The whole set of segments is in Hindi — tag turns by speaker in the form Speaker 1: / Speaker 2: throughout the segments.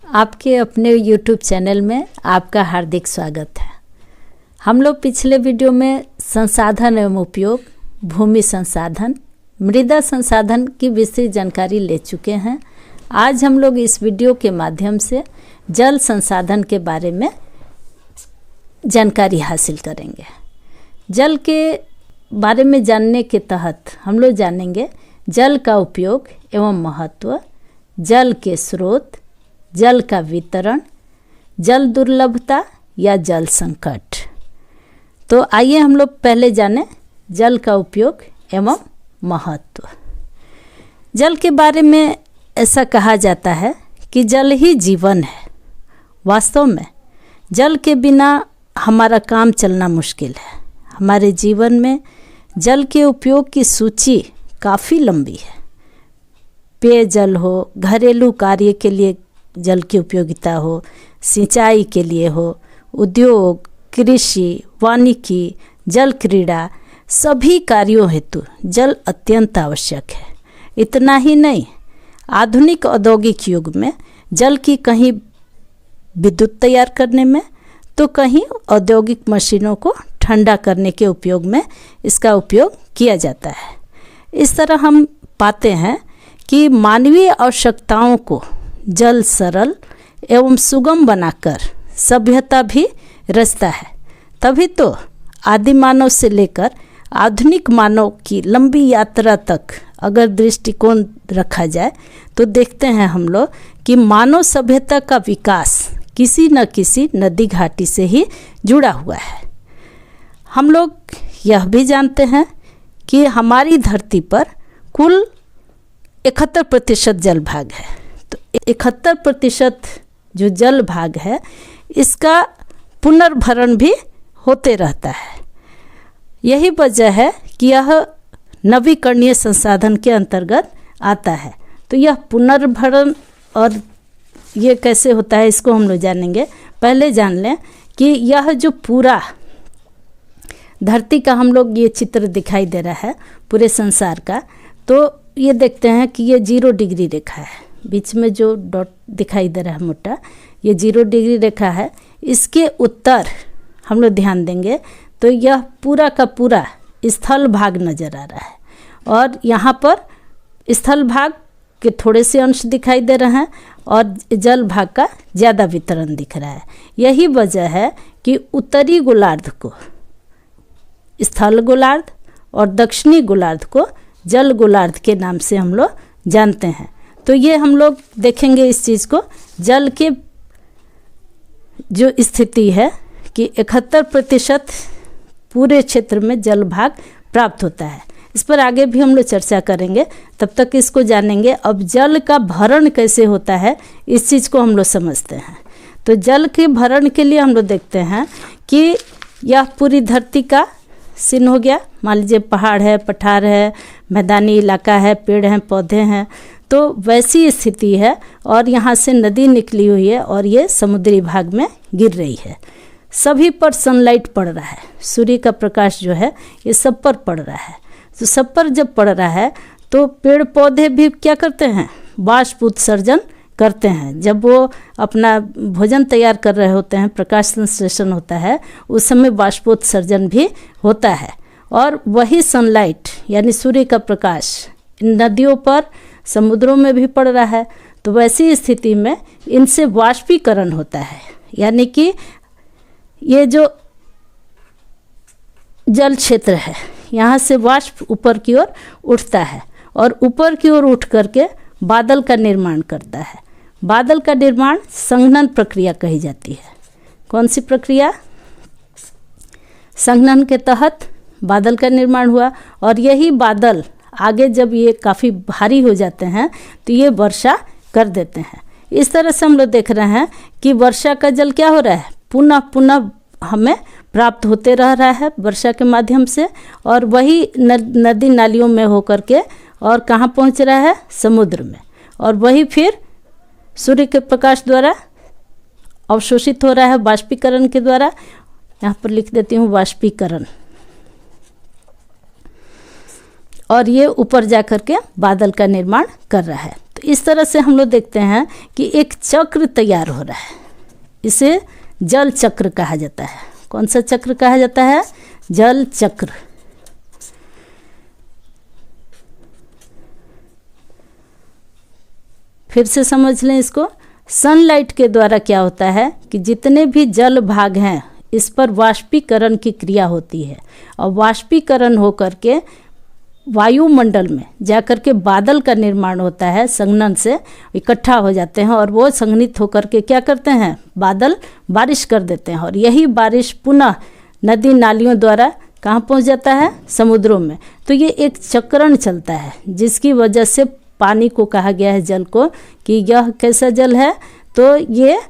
Speaker 1: आपके अपने YouTube चैनल में आपका हार्दिक स्वागत है। हम लोग पिछले वीडियो में संसाधन एवं उपयोग, भूमि संसाधन, मृदा संसाधन की विस्तृत जानकारी ले चुके हैं। आज हम लोग इस वीडियो के माध्यम से जल संसाधन के बारे में जानकारी हासिल करेंगे। जल के बारे में जानने के तहत हम लोग जानेंगे जल का उपयोग एवं महत्व, जल के स्रोत, जल का वितरण, जल दुर्लभता या जल संकट। तो आइए हम लोग पहले जानें जल का उपयोग एवं महत्व। जल के बारे में ऐसा कहा जाता है कि जल ही जीवन है। वास्तव में जल के बिना हमारा काम चलना मुश्किल है। हमारे जीवन में जल के उपयोग की सूची काफ़ी लंबी है। पेयजल हो, घरेलू कार्य के लिए जल की उपयोगिता हो, सिंचाई के लिए हो, उद्योग, कृषि, वानिकी, जल क्रीड़ा, सभी कार्यों हेतु जल अत्यंत आवश्यक है। इतना ही नहीं, आधुनिक औद्योगिक युग में जल की कहीं विद्युत तैयार करने में तो कहीं औद्योगिक मशीनों को ठंडा करने के उपयोग में इसका उपयोग किया जाता है। इस तरह हम पाते हैं कि मानवीय आवश्यकताओं को जल सरल एवं सुगम बनाकर सभ्यता भी रचता है। तभी तो आदि मानव से लेकर आधुनिक मानव की लंबी यात्रा तक अगर दृष्टिकोण रखा जाए तो देखते हैं हम लोग कि मानव सभ्यता का विकास किसी न किसी नदी घाटी से ही जुड़ा हुआ है। हम लोग यह भी जानते हैं कि हमारी धरती पर कुल 71% जल भाग है। तो 71% जो जल भाग है इसका पुनर्भरण भी होते रहता है। यही वजह है कि यह नवीकरणीय संसाधन के अंतर्गत आता है। तो यह पुनर्भरण और ये कैसे होता है इसको हम लोग जानेंगे। पहले जान लें कि यह जो पूरा धरती का हम लोग ये चित्र दिखाई दे रहा है पूरे संसार का, तो ये देखते हैं कि ये 0 डिग्री रेखा है। बीच में जो डॉट दिखाई दे रहा है मोटा, ये 0 डिग्री रेखा है। इसके उत्तर हम लोग ध्यान देंगे तो यह पूरा का पूरा स्थल भाग नज़र आ रहा है और यहाँ पर स्थल भाग के थोड़े से अंश दिखाई दे रहे हैं और जल भाग का ज़्यादा वितरण दिख रहा है। यही वजह है कि उत्तरी गोलार्ध को स्थल गोलार्ध और दक्षिणी गोलार्ध को जल गोलार्ध के नाम से हम लोग जानते हैं। तो ये हम लोग देखेंगे इस चीज़ को। जल के जो स्थिति है कि 71% पूरे क्षेत्र में जल भाग प्राप्त होता है। इस पर आगे भी हम लोग चर्चा करेंगे, तब तक इसको जानेंगे। अब जल का भरण कैसे होता है इस चीज़ को हम लोग समझते हैं। तो जल के भरण के लिए हम लोग देखते हैं कि यह पूरी धरती का सीन हो गया। मान लीजिए पहाड़ है, पठार है, मैदानी इलाका है, पेड़ हैं, पौधे हैं, तो वैसी स्थिति है। और यहाँ से नदी निकली हुई है और ये समुद्री भाग में गिर रही है। सभी पर सनलाइट पड़ रहा है, सूर्य का प्रकाश जो है ये सब पर पड़ रहा है। तो सब पर जब पड़ रहा है तो पेड़ पौधे भी क्या करते हैं, वाष्प उत्सर्जन करते हैं। जब वो अपना भोजन तैयार कर रहे होते हैं, प्रकाश संश्लेषण होता है, उस समय वाष्पोत्सर्जन भी होता है। और वही सनलाइट यानी सूर्य का प्रकाश नदियों पर, समुद्रों में भी पड़ रहा है। तो वैसी स्थिति में इनसे वाष्पीकरण होता है, यानी कि ये जो जल क्षेत्र है यहाँ से वाष्प ऊपर की ओर उठता है और ऊपर की ओर उठ करके बादल का निर्माण करता है। बादल का निर्माण संघनन प्रक्रिया कही जाती है। कौन सी प्रक्रिया? संघनन के तहत बादल का निर्माण हुआ और यही बादल आगे जब ये काफ़ी भारी हो जाते हैं तो ये वर्षा कर देते हैं। इस तरह से हम लोग देख रहे हैं कि वर्षा का जल क्या हो रहा है, पुनः पुनः हमें प्राप्त होते रह रहा है वर्षा के माध्यम से। और वही नदी नालियों में होकर के और कहाँ पहुँच रहा है, समुद्र में। और वही फिर सूर्य के प्रकाश द्वारा अवशोषित हो रहा है वाष्पीकरण के द्वारा। यहाँ पर लिख देती हूँ वाष्पीकरण। और ये ऊपर जा कर के बादल का निर्माण कर रहा है। तो इस तरह से हम लोग देखते हैं कि एक चक्र तैयार हो रहा है, इसे जल चक्र कहा जाता है। कौन सा चक्र कहा जाता है? जल चक्र। फिर से समझ लें इसको। सनलाइट के द्वारा क्या होता है कि जितने भी जल भाग हैं इस पर वाष्पीकरण की क्रिया होती है, और वाष्पीकरण होकर के वायुमंडल में जाकर के बादल का निर्माण होता है, संघनन से इकट्ठा हो जाते हैं और वो संघनित होकर के क्या करते हैं? बादल बारिश कर देते हैं, और यही बारिश पुनः नदी नालियों द्वारा कहाँ पहुँच जाता है? समुद्रों में। तो ये एक चक्रण चलता है, जिसकी वजह से पानी को कहा गया है, जल को, कि यह कैसा जल है? तो ये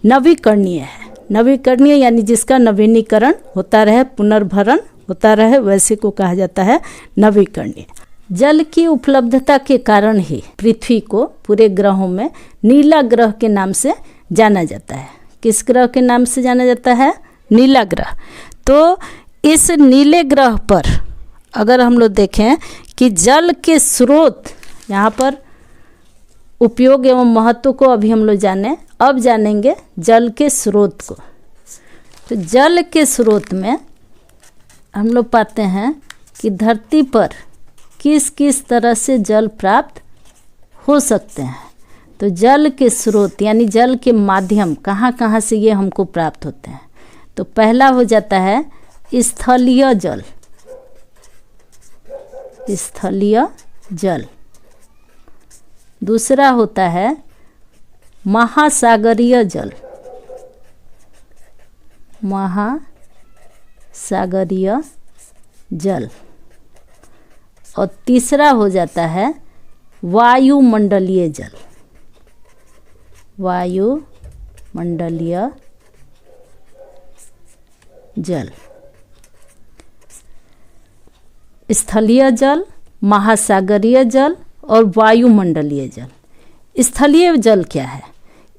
Speaker 1: नवीकरणीय है। नवीकरणीय यानी जिसका नवीनीकरण होता रहे, पुनर्भरण होता रहे, वैसे को कहा जाता है नवीकरणीय। जल की उपलब्धता के कारण ही पृथ्वी को पूरे ग्रहों में नीला ग्रह के नाम से जाना जाता है। किस ग्रह के नाम से जाना जाता है? नीला ग्रह। तो इस नीले ग्रह पर अगर हम लोग देखें कि जल के स्रोत, यहाँ पर उपयोग एवं महत्व को अभी हम लोग जाने, अब जानेंगे जल के स्रोत को। तो जल के स्रोत में हम लोग पाते हैं कि धरती पर किस किस तरह से जल प्राप्त हो सकते हैं। तो जल के स्रोत यानी जल के माध्यम कहाँ कहाँ से ये हमको प्राप्त होते हैं। तो पहला हो जाता है स्थलीय जल। स्थलीय जल। दूसरा होता है महासागरीय जल। महासागरीय जल। और तीसरा हो जाता है वायुमंडलीय जल। वायुमंडलीय जल। स्थलीय जल, महासागरीय जल और वायुमंडलीय जल। स्थलीय जल क्या है?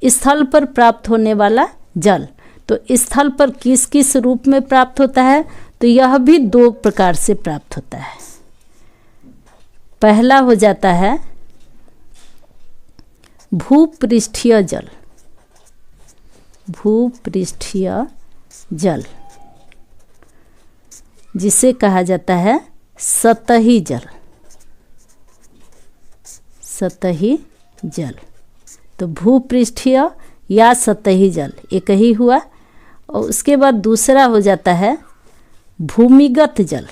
Speaker 1: स्थल पर प्राप्त होने वाला जल। तो स्थल पर किस किस रूप में प्राप्त होता है? तो यह भी दो प्रकार से प्राप्त होता है। पहला हो जाता है भूपृष्ठीय जल। भूपृष्ठीय जल, जिसे कहा जाता है सतही जल। सतही जल। तो भूपृष्ठीय या सतही जल एक ही हुआ। और उसके बाद दूसरा हो जाता है भूमिगत जल।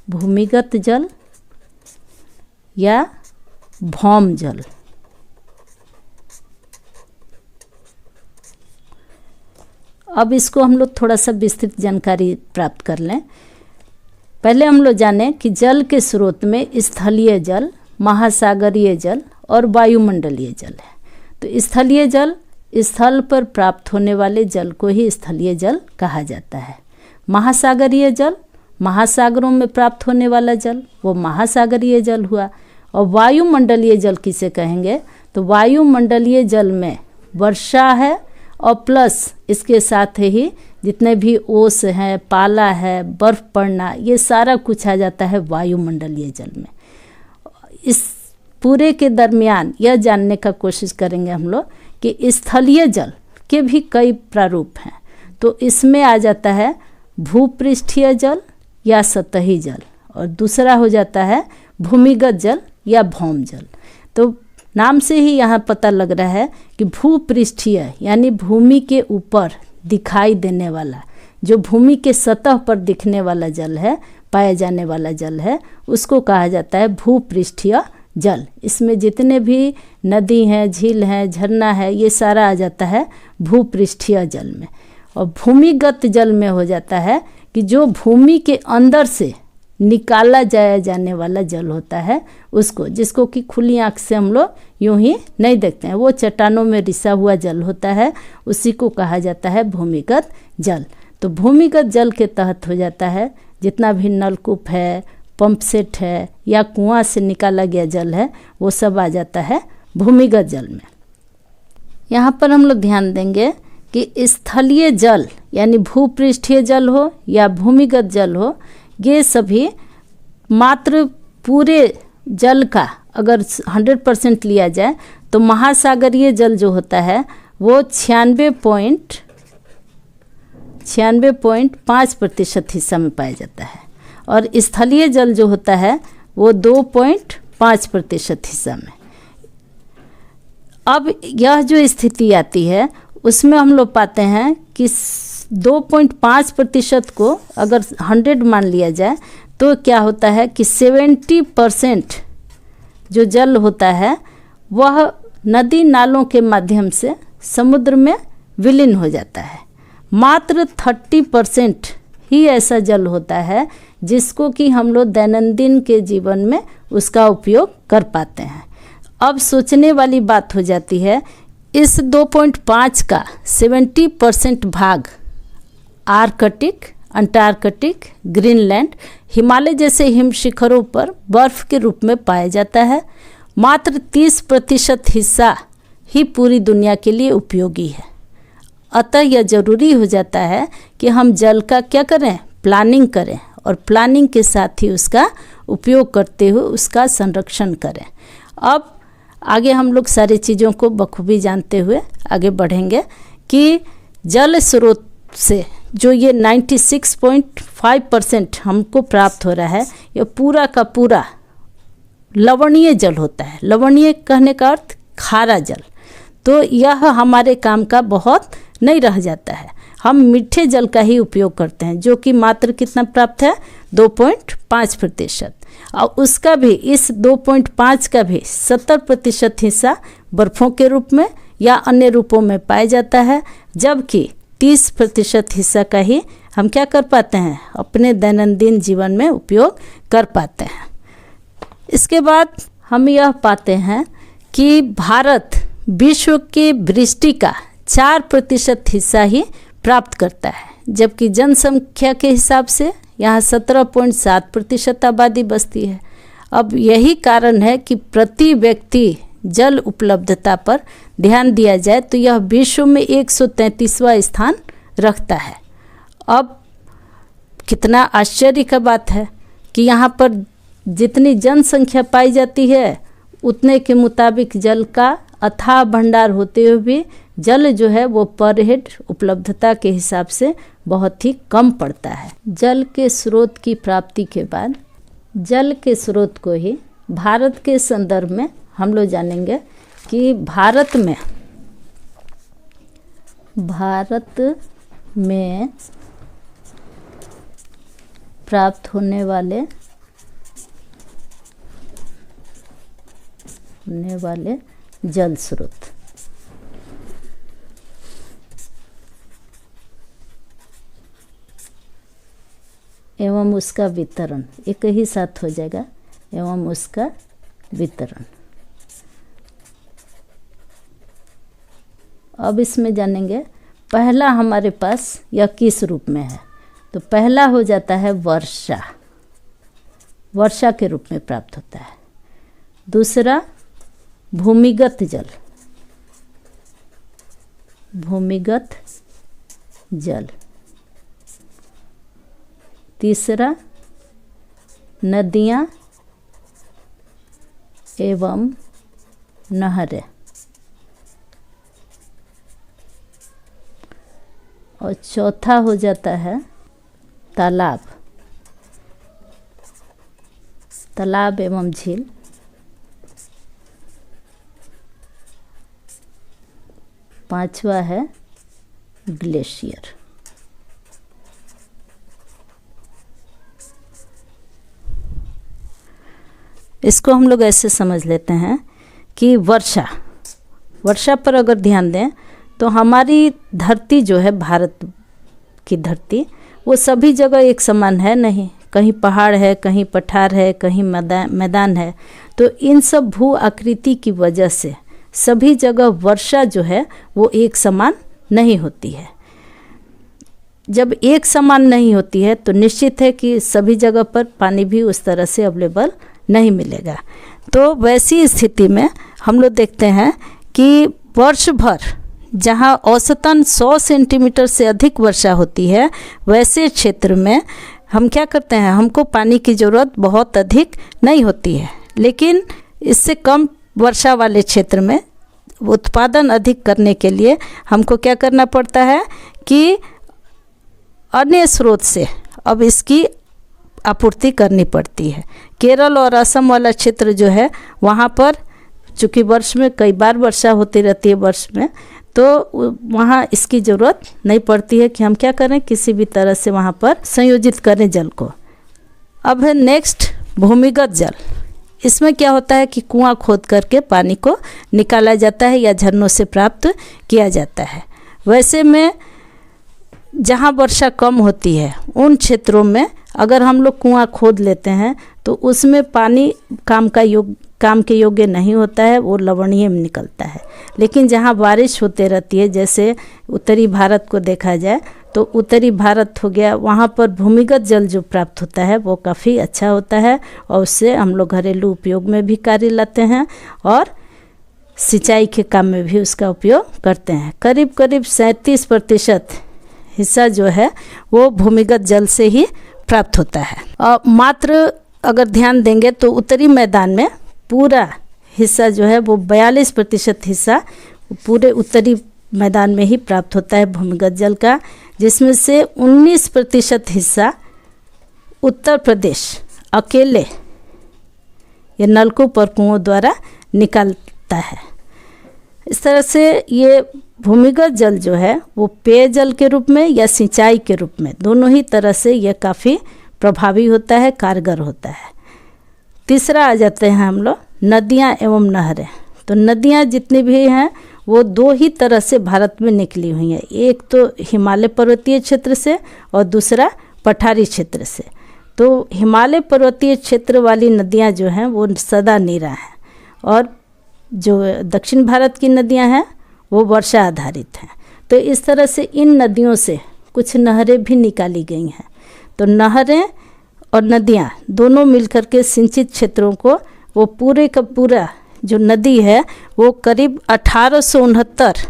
Speaker 1: भूमिगत जल या भौम जल। अब इसको हम लोग थोड़ा सा विस्तृत जानकारी प्राप्त कर लें। पहले हम लोग जाने कि जल के स्रोत में स्थलीय जल, महासागरीय जल और वायुमंडलीय जल है। तो स्थलीय जल, स्थल पर प्राप्त होने वाले जल को ही स्थलीय जल कहा जाता है। महासागरीय जल, महासागरों में प्राप्त होने वाला जल, वो महासागरीय जल हुआ। और वायुमंडलीय जल किसे कहेंगे? तो वायुमंडलीय जल में वर्षा है और प्लस इसके साथ ही जितने भी ओस हैं, पाला है, बर्फ़ पड़ना, ये सारा कुछ आ जाता है वायुमंडलीय जल में। इस पूरे के दरमियान यह जानने का कोशिश करेंगे हम लोग कि स्थलीय जल के भी कई प्रारूप हैं। तो इसमें आ जाता है भूपृष्ठीय जल या सतही जल, और दूसरा हो जाता है भूमिगत जल या भौम जल। तो नाम से ही यहाँ पता लग रहा है कि भूपृष्ठीय यानी भूमि के ऊपर दिखाई देने वाला, जो भूमि के सतह पर दिखने वाला जल है, पाया जाने वाला जल है, उसको कहा जाता है भूपृष्ठीय जल। इसमें जितने भी नदी हैं, झील हैं, झरना है, ये सारा आ जाता है भूपृष्ठीय जल में। और भूमिगत जल में हो जाता है कि जो भूमि के अंदर से निकाला जाने वाला जल होता है उसको, जिसको कि खुली आँख से हम लोग यूं ही नहीं देखते हैं, वो चट्टानों में रिसा हुआ जल होता है, उसी को कहा जाता है भूमिगत जल। तो भूमिगत जल के तहत हो जाता है जितना भी नलकूप है, पंप सेट है या कुआं से निकाला गया जल है, वो सब आ जाता है भूमिगत जल में। यहाँ पर हम लोग ध्यान देंगे कि स्थलीय जल यानी भूपृष्ठीय जल हो या भूमिगत जल हो, ये सभी मात्र पूरे जल का अगर 100% लिया जाए तो महासागरीय जल जो होता है वो 96.5% हिस्सा में पाया जाता है, और स्थलीय जल जो होता है वो 2.5% हिस्सा में। अब यह जो स्थिति आती है उसमें हम लोग पाते हैं कि 2.5% को अगर 100 मान लिया जाए तो क्या होता है कि 70% जो जल होता है वह नदी नालों के माध्यम से समुद्र में विलीन हो जाता है। मात्र 30% ही ऐसा जल होता है जिसको कि हम लोग दैनंदिन के जीवन में उसका उपयोग कर पाते हैं। अब सोचने वाली बात हो जाती है, इस 2.5 का 70% भाग आर्कटिक, अंटार्कटिक, ग्रीनलैंड, हिमालय जैसे हिम शिखरों पर बर्फ के रूप में पाया जाता है। मात्र 30% हिस्सा ही पूरी दुनिया के लिए उपयोगी है। अतः यह जरूरी हो जाता है कि हम जल का क्या करें, प्लानिंग करें, और प्लानिंग के साथ ही उसका उपयोग करते हुए उसका संरक्षण करें। अब आगे हम लोग सारी चीज़ों को बखूबी जानते हुए आगे बढ़ेंगे कि जल स्रोत से जो ये 96.5% हमको प्राप्त हो रहा है, यह पूरा का पूरा लवणीय जल होता है। लवणीय कहने का अर्थ खारा जल। तो यह हमारे काम का बहुत नहीं रह जाता है। हम मीठे जल का ही उपयोग करते हैं, जो कि मात्र कितना प्राप्त है, 2.5%। और उसका भी, इस 2.5 का भी 70% हिस्सा बर्फ़ों के रूप में या अन्य रूपों में पाया जाता है, जबकि 30% हिस्सा का ही हम क्या कर पाते हैं, अपने दैनंदिन जीवन में उपयोग कर पाते हैं। इसके बाद हम यह पाते हैं कि भारत विश्व के वृष्टि का 4% हिस्सा ही प्राप्त करता है, जबकि जनसंख्या के हिसाब से यहाँ 17.7% आबादी बसती है। अब यही कारण है कि प्रति व्यक्ति जल उपलब्धता पर ध्यान दिया जाए तो यह विश्व में 133वां स्थान रखता है। अब कितना आश्चर्य का बात है कि यहाँ पर जितनी जनसंख्या पाई जाती है उतने के मुताबिक जल का अथाह भंडार होते हुए भी जल जो है वो पर हेड उपलब्धता के हिसाब से बहुत ही कम पड़ता है। जल के स्रोत की प्राप्ति के बाद जल के स्रोत को ही भारत के संदर्भ में हम लोग जानेंगे कि भारत में प्राप्त होने वाले जल स्रोत। एवं उसका वितरण, एक ही साथ हो जाएगा, एवं उसका वितरण। अब इसमें जानेंगे पहला हमारे पास यह किस रूप में है। तो पहला हो जाता है वर्षा, वर्षा के रूप में प्राप्त होता है। दूसरा भूमिगत जल, भूमिगत जल। तीसरा नदियाँ एवं नहरें। और चौथा हो जाता है तालाब, तालाब एवं झील। पांचवा है ग्लेशियर। इसको हम लोग ऐसे समझ लेते हैं कि वर्षा पर अगर ध्यान दें तो हमारी धरती जो है, भारत की धरती, वो सभी जगह एक समान है नहीं। कहीं पहाड़ है, कहीं पठार है, कहीं मैदान है। तो इन सब भू आकृति की वजह से सभी जगह वर्षा जो है वो एक समान नहीं होती है। जब एक समान नहीं होती है तो निश्चित है कि सभी जगह पर पानी भी उस तरह से अवेलेबल नहीं मिलेगा। तो वैसी स्थिति में हम लोग देखते हैं कि वर्ष भर जहाँ औसतन 100 सेंटीमीटर से अधिक वर्षा होती है, वैसे क्षेत्र में हम क्या करते हैं, हमको पानी की ज़रूरत बहुत अधिक नहीं होती है, लेकिन इससे कम वर्षा वाले क्षेत्र में उत्पादन अधिक करने के लिए हमको क्या करना पड़ता है कि अन्य स्रोत से अब इसकी आपूर्ति करनी पड़ती है। केरल और असम वाला क्षेत्र जो है वहाँ पर चूँकि वर्ष में कई बार वर्षा होती रहती है वर्ष में, तो वहाँ इसकी ज़रूरत नहीं पड़ती है कि हम क्या करें, किसी भी तरह से वहाँ पर संयोजित करें जल को। अब है नेक्स्ट भूमिगत जल। इसमें क्या होता है कि कुआं खोद करके पानी को निकाला जाता है या झरनों से प्राप्त किया जाता है। वैसे में जहाँ वर्षा कम होती है उन क्षेत्रों में अगर हम लोग कुआं खोद लेते हैं तो उसमें पानी काम के योग्य नहीं होता है, वो लवणीय में निकलता है। लेकिन जहाँ बारिश होते रहती है, जैसे उत्तरी भारत को देखा जाए तो उत्तरी भारत हो गया, वहाँ पर भूमिगत जल जो प्राप्त होता है वो काफ़ी अच्छा होता है और उससे हम लोग घरेलू उपयोग में भी कार्य लाते हैं और सिंचाई के काम में भी उसका उपयोग करते हैं। करीब करीब 37% हिस्सा जो है वो भूमिगत जल से ही प्राप्त होता है। और मात्र अगर ध्यान देंगे तो उत्तरी मैदान में पूरा हिस्सा जो है वो 42% हिस्सा पूरे उत्तरी मैदान में ही प्राप्त होता है भूमिगत जल का, जिसमें से 19% हिस्सा उत्तर प्रदेश अकेले ये नलकूप और कुओं द्वारा निकलता है। इस तरह से ये भूमिगत जल जो है वो पेयजल के रूप में या सिंचाई के रूप में दोनों ही तरह से यह काफ़ी प्रभावी होता है, कारगर होता है। तीसरा आ जाते हैं हम लोग नदियाँ एवं नहरें। तो नदियाँ जितनी भी हैं वो दो ही तरह से भारत में निकली हुई हैं, एक तो हिमालय पर्वतीय क्षेत्र से और दूसरा पठारी क्षेत्र से। तो हिमालय पर्वतीय क्षेत्र वाली नदियाँ जो हैं वो सदा नीरा हैं और जो दक्षिण भारत की नदियाँ हैं वो वर्षा आधारित हैं। तो इस तरह से इन नदियों से कुछ नहरें भी निकाली गई हैं। तो नहरें और नदियाँ दोनों मिलकर के सिंचित क्षेत्रों को वो पूरे का पूरा जो नदी है वो करीब 1869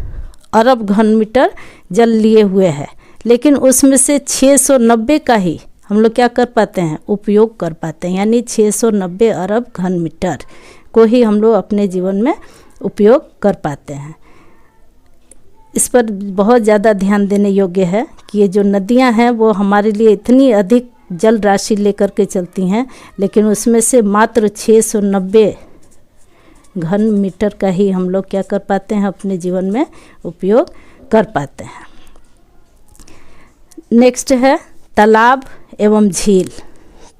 Speaker 1: अरब घन मीटर जल लिए हुए है, लेकिन उसमें से 690 का ही हम लोग क्या कर पाते हैं, उपयोग कर पाते हैं। यानी 690 अरब घन मीटर को ही हम लोग अपने जीवन में उपयोग कर पाते हैं। इस पर बहुत ज़्यादा ध्यान देने योग्य है कि ये जो नदियां हैं वो हमारे लिए इतनी अधिक जल राशि लेकर के चलती हैं, लेकिन उसमें से मात्र 690 घन मीटर का ही हम लोग क्या कर पाते हैं, अपने जीवन में उपयोग कर पाते हैं। नेक्स्ट है तालाब एवं झील।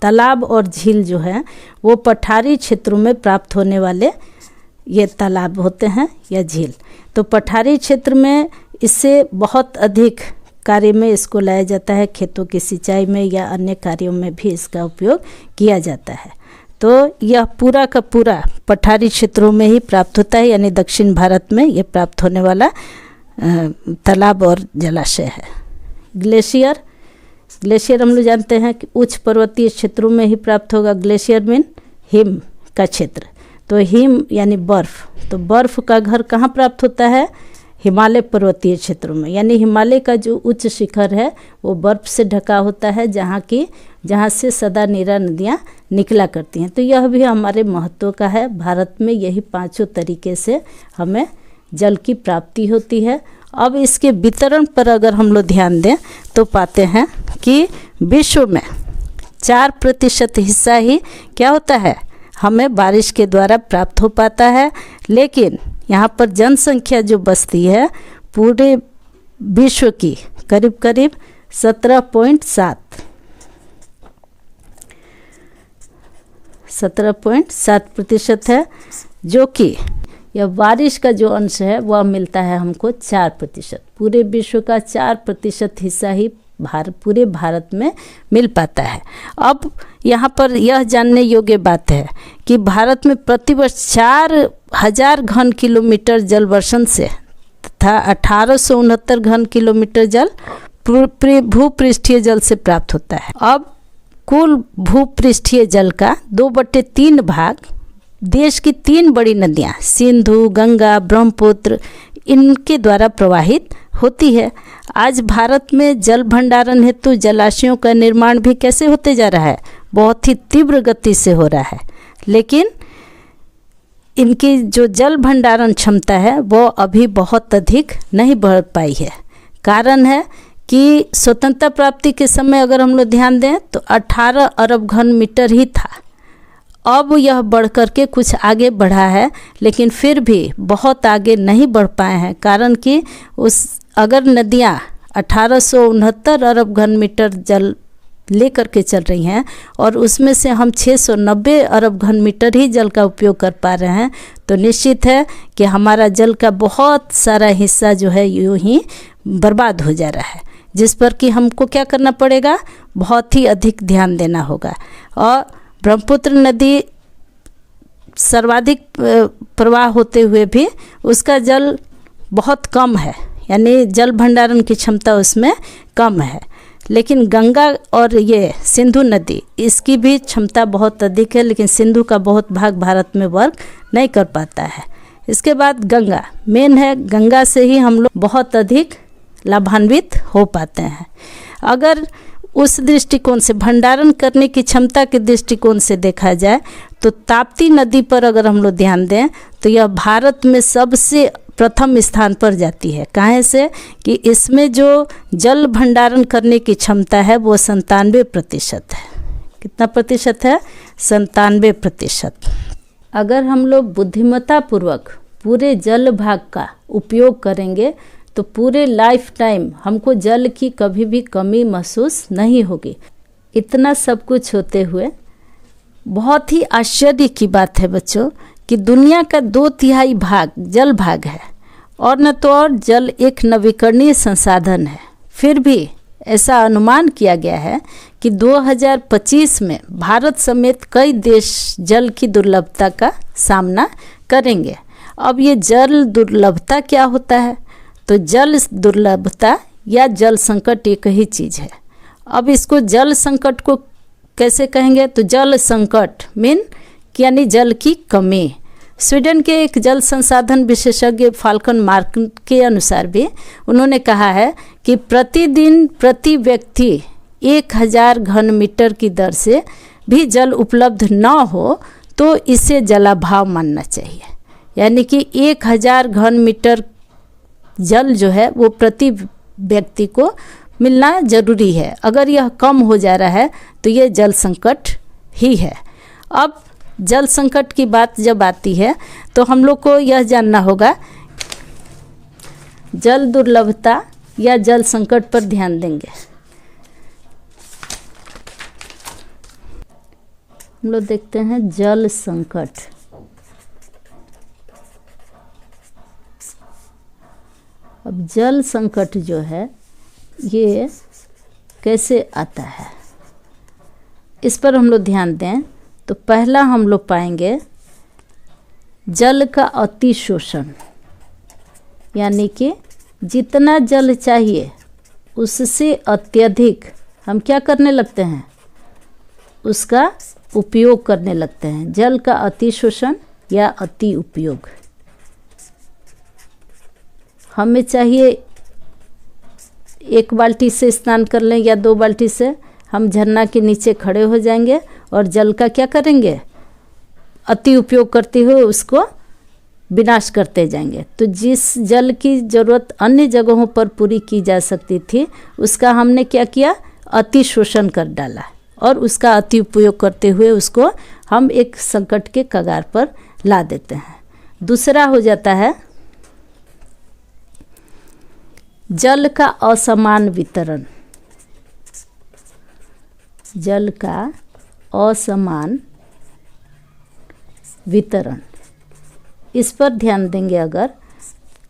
Speaker 1: तालाब और झील जो है वो पठारी क्षेत्रों में प्राप्त होने वाले ये तालाब होते हैं या झील। तो पठारी क्षेत्र में इससे बहुत अधिक कार्य में इसको लाया जाता है, खेतों की सिंचाई में या अन्य कार्यों में भी इसका उपयोग किया जाता है। तो यह पूरा का पूरा पठारी क्षेत्रों में ही प्राप्त होता है, यानी दक्षिण भारत में ये प्राप्त होने वाला तालाब और जलाशय है। ग्लेशियर हम लोग जानते हैं कि उच्च पर्वतीय क्षेत्रों में ही प्राप्त होगा। ग्लेशियर मीन हिम का क्षेत्र। तो हिम यानी बर्फ़, तो बर्फ़ का घर कहाँ प्राप्त होता है, हिमालय पर्वतीय क्षेत्रों में। यानी हिमालय का जो उच्च शिखर है वो बर्फ़ से ढका होता है, जहाँ से सदा नीरा नदियाँ निकला करती हैं। तो यह भी हमारे महत्व का है। भारत में यही पांचों तरीके से हमें जल की प्राप्ति होती है। अब इसके वितरण पर अगर हम लोग ध्यान दें तो पाते हैं कि विश्व में 4% हिस्सा ही क्या होता है, हमें बारिश के द्वारा प्राप्त हो पाता है। लेकिन यहाँ पर जनसंख्या जो बसती है पूरे विश्व की करीब करीब 17.7% है, जो कि यह बारिश का जो अंश है वह मिलता है हमको 4%। पूरे विश्व का 4% हिस्सा ही पूरे भारत में मिल पाता है। अब यहाँ पर यह जानने योग्य बात है कि भारत में प्रतिवर्ष 4000 घन किलोमीटर जल वर्षण से तथा 1869 घन किलोमीटर जल भूपृष्ठीय जल से प्राप्त होता है। अब कुल भूपृष्ठीय जल का 2/3 भाग देश की 3 बड़ी नदियाँ सिंधु, गंगा, ब्रह्मपुत्र इनके द्वारा प्रवाहित होती है। आज भारत में जल भंडारण हेतु जलाशयों का निर्माण भी कैसे होते जा रहा है, बहुत ही तीव्र गति से हो रहा है, लेकिन इनकी जो जल भंडारण क्षमता है वो अभी बहुत अधिक नहीं बढ़ पाई है। कारण है कि स्वतंत्रता प्राप्ति के समय अगर हम लोग ध्यान दें तो 18 अरब घन मीटर ही था। अब यह बढ़ कर के कुछ आगे बढ़ा है, लेकिन फिर भी बहुत आगे नहीं बढ़ पाए हैं। कारण कि उस अगर नदियाँ 1869 अरब घन मीटर जल लेकर के चल रही हैं और उसमें से हम 690 अरब घन मीटर ही जल का उपयोग कर पा रहे हैं, तो निश्चित है कि हमारा जल का बहुत सारा हिस्सा जो है यूँ ही बर्बाद हो जा रहा है, जिस पर कि हमको क्या करना पड़ेगा, बहुत ही अधिक ध्यान देना होगा। और ब्रह्मपुत्र नदी सर्वाधिक प्रवाह होते हुए भी उसका जल बहुत कम है, यानी जल भंडारण की क्षमता उसमें कम है। लेकिन गंगा और ये सिंधु नदी इसकी भी क्षमता बहुत अधिक है, लेकिन सिंधु का बहुत भाग भारत में वर्क नहीं कर पाता है। इसके बाद गंगा मेन है, गंगा से ही हम लोग बहुत अधिक लाभान्वित हो पाते हैं। अगर उस दृष्टिकोण से भंडारण करने की क्षमता के दृष्टिकोण से देखा जाए तो ताप्ती नदी पर अगर हम लोग ध्यान दें तो यह भारत में सबसे प्रथम स्थान पर जाती है। काहे से कि इसमें जो जल भंडारण करने की क्षमता है वो 97% है। कितना प्रतिशत है? 97%। अगर हम लोग बुद्धिमत्तापूर्वक पूरे जल भाग का उपयोग करेंगे तो पूरे लाइफ टाइम हमको जल की कभी भी कमी महसूस नहीं होगी। इतना सब कुछ होते हुए बहुत ही आश्चर्य की बात है बच्चों कि दुनिया का 2/3 भाग जल भाग है, और न तो और जल एक नवीकरणीय संसाधन है। फिर भी ऐसा अनुमान किया गया है कि 2025 में भारत समेत कई देश जल की दुर्लभता का सामना करेंगे। अब ये जल दुर्लभता क्या होता है? तो जल दुर्लभता या जल संकट एक ही चीज़ है। अब इसको जल संकट को कैसे कहेंगे? तो जल संकट मीन यानी जल की कमी। स्वीडन के एक जल संसाधन विशेषज्ञ फाल्कन मार्क के अनुसार भी उन्होंने कहा है कि प्रतिदिन प्रति व्यक्ति 1000 घन मीटर की दर से भी जल उपलब्ध न हो तो इसे जलाभाव मानना चाहिए। यानी कि 1000 घन मीटर जल जो है वो प्रति व्यक्ति को मिलना जरूरी है। अगर यह कम हो जा रहा है तो ये जल संकट ही है। अब जल संकट की बात जब आती है तो हम लोग को यह जानना होगा, जल दुर्लभता या जल संकट पर ध्यान देंगे। हम लोग देखते हैं जल संकट। अब जल संकट जो है ये कैसे आता है, इस पर हम लोग ध्यान दें तो पहला हम लोग पाएंगे जल का अतिशोषण। यानी कि जितना जल चाहिए उससे अत्यधिक हम क्या करने लगते हैं, उसका उपयोग करने लगते हैं। जल का अतिशोषण या अति उपयोग। हमें चाहिए 1 बाल्टी से स्नान कर लें या 2 बाल्टी से, हम झरना के नीचे खड़े हो जाएंगे और जल का क्या करेंगे, अति उपयोग करते हुए उसको विनाश करते जाएंगे। तो जिस जल की ज़रूरत अन्य जगहों पर पूरी की जा सकती थी उसका हमने क्या किया, अति शोषण कर डाला और उसका अति उपयोग करते हुए उसको हम एक संकट के कगार पर ला देते हैं। दूसरा हो जाता है जल का असमान वितरण। जल का असमान वितरण, इस पर ध्यान देंगे अगर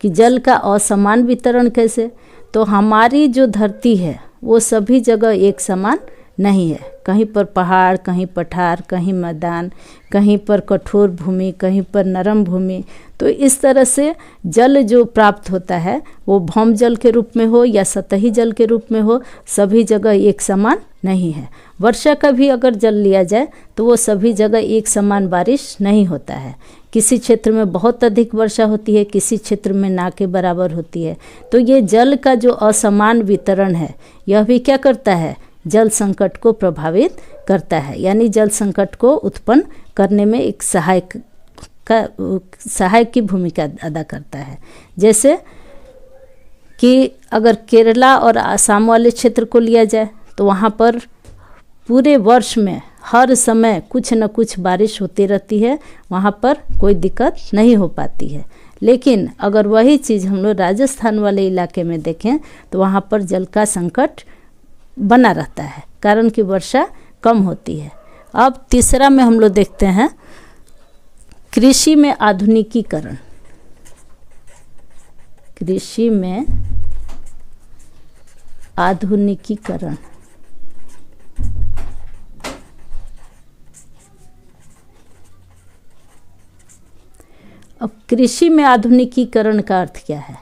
Speaker 1: कि जल का असमान वितरण कैसे, तो हमारी जो धरती है वो सभी जगह एक समान नहीं है। कहीं पर पहाड़, कहीं पठार, कहीं मैदान, कहीं पर कठोर भूमि, कहीं पर नरम भूमि। तो इस तरह से जल जो प्राप्त होता है वो भौम जल के रूप में हो या सतही जल के रूप में हो, सभी जगह एक समान नहीं है। वर्षा का भी अगर जल लिया जाए तो वो सभी जगह एक समान बारिश नहीं होता है। किसी क्षेत्र में बहुत अधिक वर्षा होती है, किसी क्षेत्र में ना के बराबर होती है। तो ये जल का जो असमान वितरण है यह भी क्या करता है, जल संकट को प्रभावित करता है, यानी जल संकट को उत्पन्न करने में एक सहायक की भूमिका अदा करता है। जैसे कि अगर केरला और आसाम वाले क्षेत्र को लिया जाए तो वहाँ पर पूरे वर्ष में हर समय कुछ न कुछ बारिश होती रहती है, वहाँ पर कोई दिक्कत नहीं हो पाती है। लेकिन अगर वही चीज़ हम लोग राजस्थान वाले इलाके में देखें तो वहाँ पर जल का संकट बना रहता है, कारण कि वर्षा कम होती है। अब तीसरा में हम लोग देखते हैं कृषि में आधुनिकीकरण। कृषि में आधुनिकीकरण। अब कृषि में आधुनिकीकरण का अर्थ क्या है,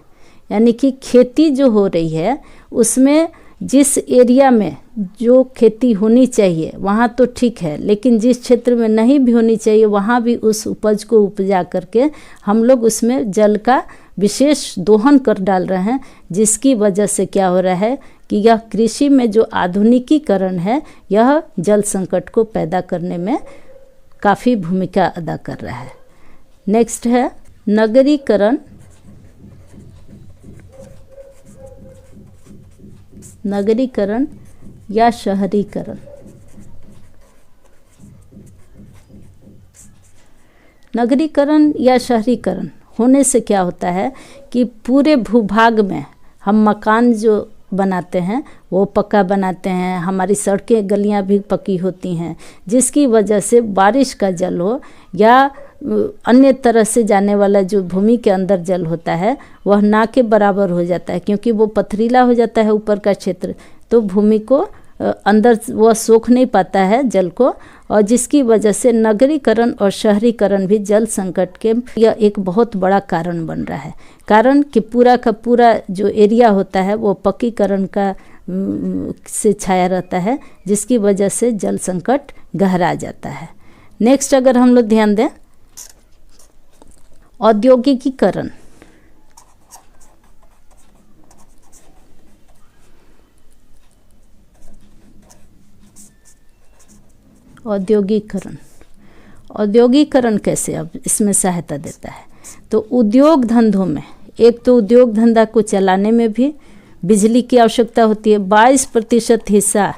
Speaker 1: यानी कि खेती जो हो रही है उसमें जिस एरिया में जो खेती होनी चाहिए वहाँ तो ठीक है, लेकिन जिस क्षेत्र में नहीं भी होनी चाहिए वहाँ भी उस उपज को उपजा करके हम लोग उसमें जल का विशेष दोहन कर डाल रहे हैं, जिसकी वजह से क्या हो रहा है कि यह कृषि में जो आधुनिकीकरण है यह जल संकट को पैदा करने में काफ़ी भूमिका अदा कर रहा है। नेक्स्ट है नगरीकरण। नगरीकरण या शहरीकरण। नगरीकरण या शहरीकरण होने से क्या होता है कि पूरे भूभाग में हम मकान जो बनाते हैं वो पक्का बनाते हैं, हमारी सड़कें गलियां भी पक्की होती हैं, जिसकी वजह से बारिश का जल हो या अन्य तरह से जाने वाला जो भूमि के अंदर जल होता है वह ना के बराबर हो जाता है, क्योंकि वो पथरीला हो जाता है ऊपर का क्षेत्र, तो भूमि को अंदर वह सोख नहीं पाता है जल को, और जिसकी वजह से नगरीकरण और शहरीकरण भी जल संकट के यह एक बहुत बड़ा कारण बन रहा है। कारण कि पूरा का पूरा जो एरिया होता है वो पक्कीकरण का से छाया रहता है, जिसकी वजह से जल संकट गहरा जाता है। नेक्स्ट अगर हम लोग ध्यान दें औद्योगिकीकरण। औद्योगिकरण। औद्योगिकरण कैसे अब इसमें सहायता देता है, तो उद्योग धंधों में, एक तो उद्योग धंधा को चलाने में भी बिजली की आवश्यकता होती है। 22% हिस्सा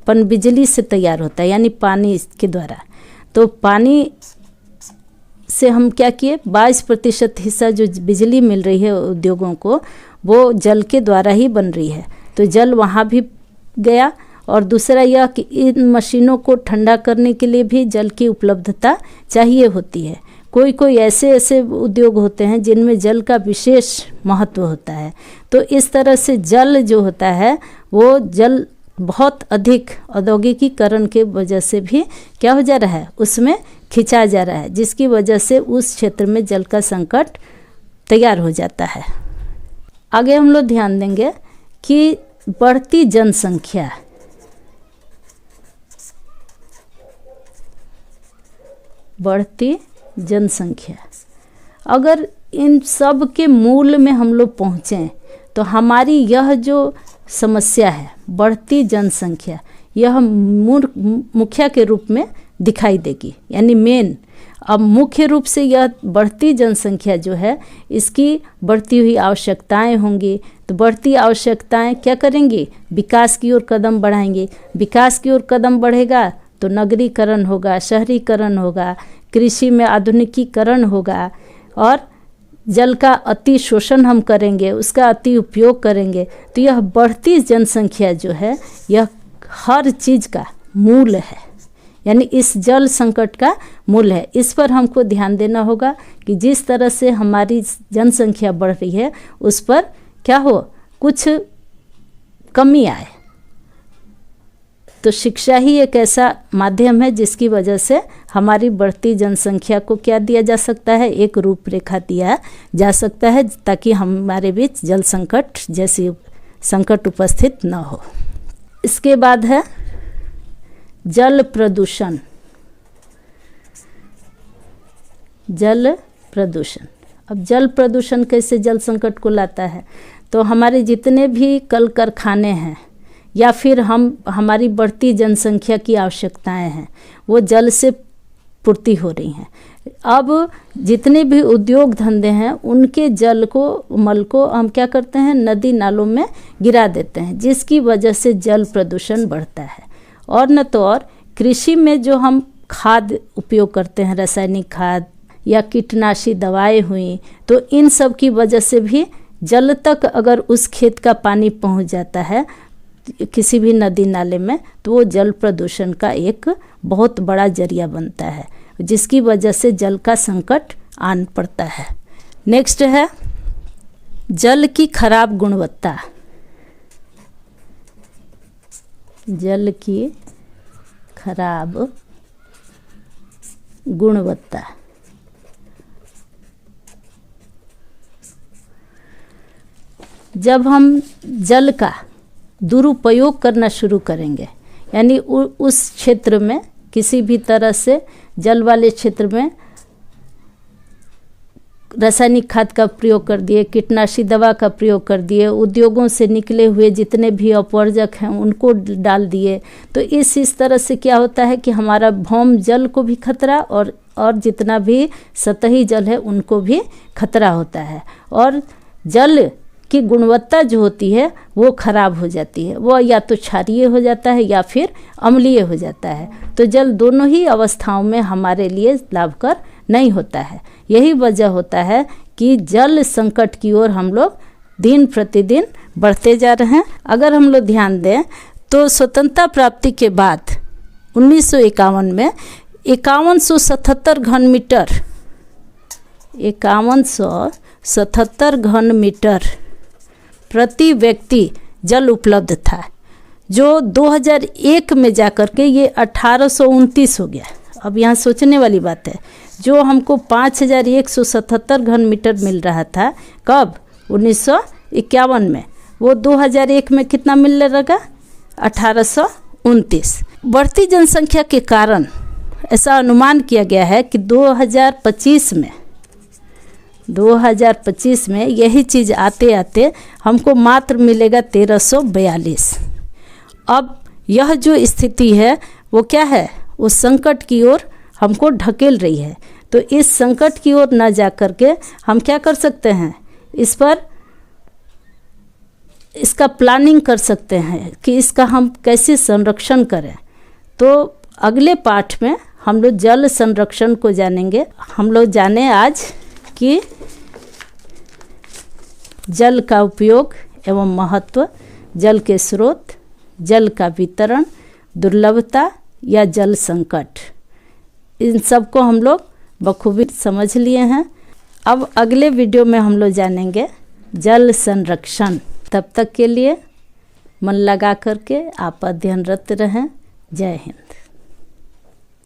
Speaker 1: पन बिजली से तैयार होता है, यानी पानी के द्वारा। तो पानी से हम क्या किए, 22% हिस्सा जो बिजली मिल रही है उद्योगों को वो जल के द्वारा ही बन रही है, तो जल वहाँ भी गया। और दूसरा यह कि इन मशीनों को ठंडा करने के लिए भी जल की उपलब्धता चाहिए होती है। कोई कोई ऐसे उद्योग होते हैं जिनमें जल का विशेष महत्व होता है, तो इस तरह से जल जो होता है वो जल बहुत अधिक औद्योगिकीकरण के वजह से भी क्या हो जा रहा है, उसमें खिंचा जा रहा है, जिसकी वजह से उस क्षेत्र में जल का संकट तैयार हो जाता है। आगे हम लोग ध्यान देंगे कि बढ़ती जनसंख्या। बढ़ती जनसंख्या, अगर इन सब के मूल में हम लोग पहुँचें तो हमारी यह जो समस्या है बढ़ती जनसंख्या, यह मुख्य के रूप में दिखाई देगी, यानी मेन। अब मुख्य रूप से यह बढ़ती जनसंख्या जो है इसकी बढ़ती हुई आवश्यकताएं होंगी, तो बढ़ती आवश्यकताएं क्या करेंगी, विकास की ओर कदम बढ़ाएंगी। विकास की ओर कदम बढ़ेगा तो नगरीकरण होगा, शहरीकरण होगा, कृषि में आधुनिकीकरण होगा, और जल का अति शोषण हम करेंगे, उसका अति उपयोग करेंगे। तो यह बढ़ती जनसंख्या जो है यह हर चीज़ का मूल है, यानी इस जल संकट का मूल है। इस पर हमको ध्यान देना होगा कि जिस तरह से हमारी जनसंख्या बढ़ रही है उस पर क्या हो, कुछ कमी आए। तो शिक्षा ही एक ऐसा माध्यम है जिसकी वजह से हमारी बढ़ती जनसंख्या को क्या दिया जा सकता है, एक रूपरेखा दिया जा सकता है, ताकि हमारे बीच जल संकट जैसी संकट उपस्थित न हो। इसके बाद है जल प्रदूषण। जल प्रदूषण, अब जल प्रदूषण कैसे जल संकट को लाता है? तो हमारे जितने भी कल कारखाने हैं या फिर हमारी बढ़ती जनसंख्या की आवश्यकताएं हैं वो जल से पूर्ति हो रही हैं। अब जितने भी उद्योग धंधे हैं उनके जल को, मल को हम क्या करते हैं, नदी नालों में गिरा देते हैं, जिसकी वजह से जल प्रदूषण बढ़ता है। और न तो और कृषि में जो हम खाद उपयोग करते हैं, रासायनिक खाद या कीटनाशी दवाएं हुई, तो इन सब की वजह से भी जल तक अगर उस खेत का पानी पहुंच जाता है किसी भी नदी नाले में, तो वो जल प्रदूषण का एक बहुत बड़ा जरिया बनता है, जिसकी वजह से जल का संकट आन पड़ता है। नेक्स्ट है जल की खराब गुणवत्ता। जल की खराब गुणवत्ता। जब हम जल का दुरुपयोग करना शुरू करेंगे, यानी उस क्षेत्र में किसी भी तरह से जल वाले क्षेत्र में रासायनिक खाद का प्रयोग कर दिए, कीटनाशी दवा का प्रयोग कर दिए, उद्योगों से निकले हुए जितने भी अपवर्जक हैं उनको डाल दिए, तो इस तरह से क्या होता है कि हमारा भौम जल को भी खतरा और जितना भी सतही जल है उनको भी खतरा होता है। और जल की गुणवत्ता जो होती है वो खराब हो जाती है, वो या तो क्षारीय हो जाता है या फिर अम्लीय हो जाता है। तो जल दोनों ही अवस्थाओं में हमारे लिए लाभकर नहीं होता है। यही वजह होता है कि जल संकट की ओर हम लोग दिन प्रतिदिन बढ़ते जा रहे हैं। अगर हम लोग ध्यान दें तो स्वतंत्रता प्राप्ति के बाद 1951 में 5177 घन मीटर 5177 घन मीटर प्रति व्यक्ति जल उपलब्ध था, जो 2001 में जाकर के ये 1829 हो गया। अब यहाँ सोचने वाली बात है, जो हमको 5177 घन मीटर मिल रहा था कब 1951 में, वो 2001 में कितना मिलने लगा 1829। बढ़ती जनसंख्या के कारण ऐसा अनुमान किया गया है कि 2025 में यही चीज़ आते आते हमको मात्र मिलेगा 1342। अब यह जो स्थिति है वो क्या है, उस संकट की ओर हमको ढकेल रही है। तो इस संकट की ओर न जा कर के हम क्या कर सकते हैं, इस पर इसका प्लानिंग कर सकते हैं कि इसका हम कैसे संरक्षण करें। तो अगले पाठ में हम लोग जल संरक्षण को जानेंगे। हम लोग जाने आज कि जल का उपयोग एवं महत्व, जल के स्रोत, जल का वितरण, दुर्लभता या जल संकट, इन सब को हम लोग बखूबी समझ लिए हैं। अब अगले वीडियो में हम लोग जानेंगे जल संरक्षण। तब तक के लिए मन लगा करके आप अध्ययनरत रहें। जय हिंद।